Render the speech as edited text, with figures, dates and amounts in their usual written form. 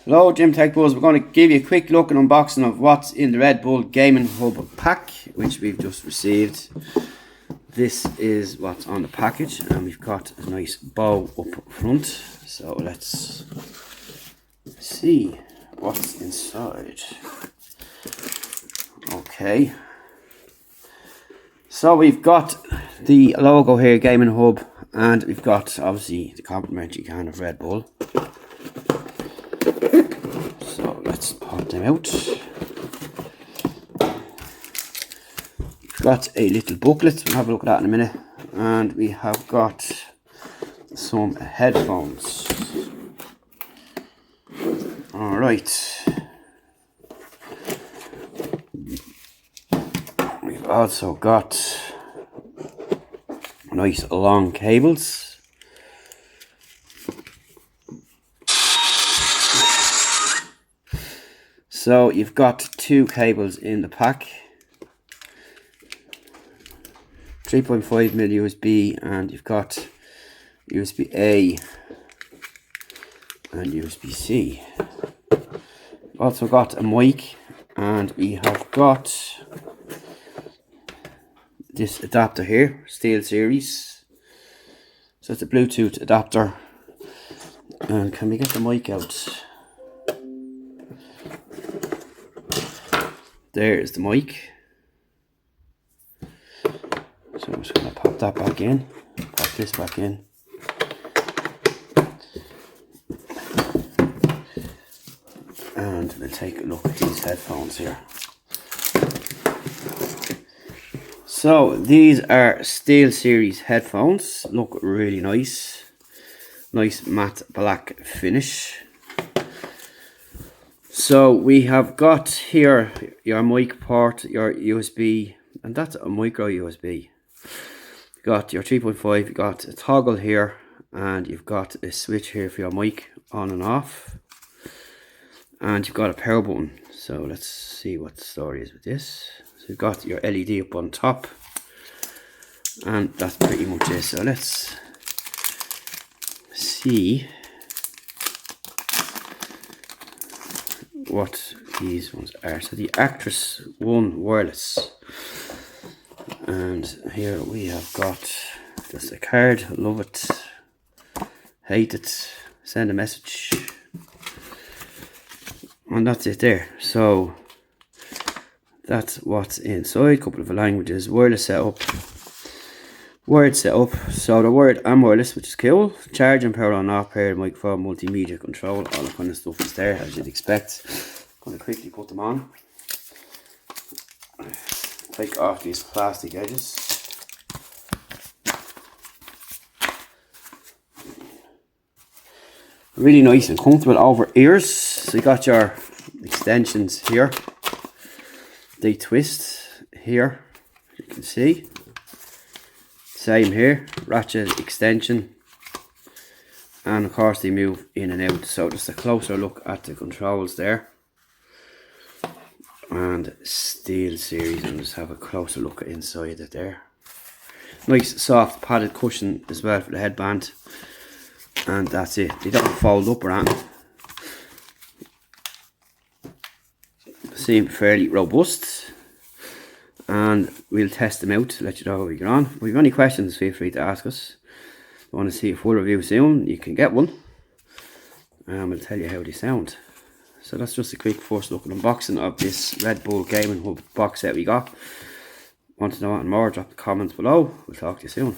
Hello Gym Tech Buzz, we're going to give you a quick look and unboxing of what's in the RedBull Gaming Hub pack, which we've just received. This is what's on the package, and we've got a nice bow up front, so let's see what's inside. Okay, so we've got the logo here, Gaming Hub, and we've got obviously the complimentary can of RedBull. So let's pop them out. We've got a little booklet, we'll have a look at that in a minute, and we have got some headphones. Alright, we've also got nice long cables. So you've got two cables in the pack, 3.5mm USB, and you've got USB A and USB C. We've also got a mic, and we have got this adapter here, Steel Series. So it's a Bluetooth adapter. And can we get the mic out? There is the mic. So I'm just going to pop that back in, pop this back in. And we'll take a look at these headphones here. So these are Steel Series headphones, look really nice. Nice matte black finish. So we have got here your mic port, your USB, and that's a micro USB. You got your 3.5, you got a toggle here, and you've got a switch here for your mic on and off. And you've got a power button. So let's see what the story is with this. So you've got your LED up on top, and that's pretty much it. So let's see what these ones are. So the Actress 1 wireless, and here we have got just a card. Love it, hate it, send a message, and that's it there. So that's what's inside. Couple of languages, wireless setup, wired setup, so they're wired and wireless, which is cool. Charge and power on off, paired microphone, multimedia control, all that kind of stuff is there as you'd expect. I'm going to quickly put them on. Take off these plastic edges. Really nice and comfortable over ears. So you got your extensions here. They twist here, as you can see. Same here, ratchet extension, and of course they move in and out. So just a closer look at the controls there, and Steel Series, and just have a closer look inside it there. Nice soft padded cushion as well for the headband, and that's it. They don't fold up or anything. Seem fairly robust. And we'll test them out to let you know how we get on. If you have any questions, feel free to ask us. If you want to see a full review soon, you can get one, and we'll tell you how they sound. So that's just a quick first look at unboxing of this RedBull Gaming Hub box set we got. Want to know anything more, drop the comments below. We'll talk to you soon.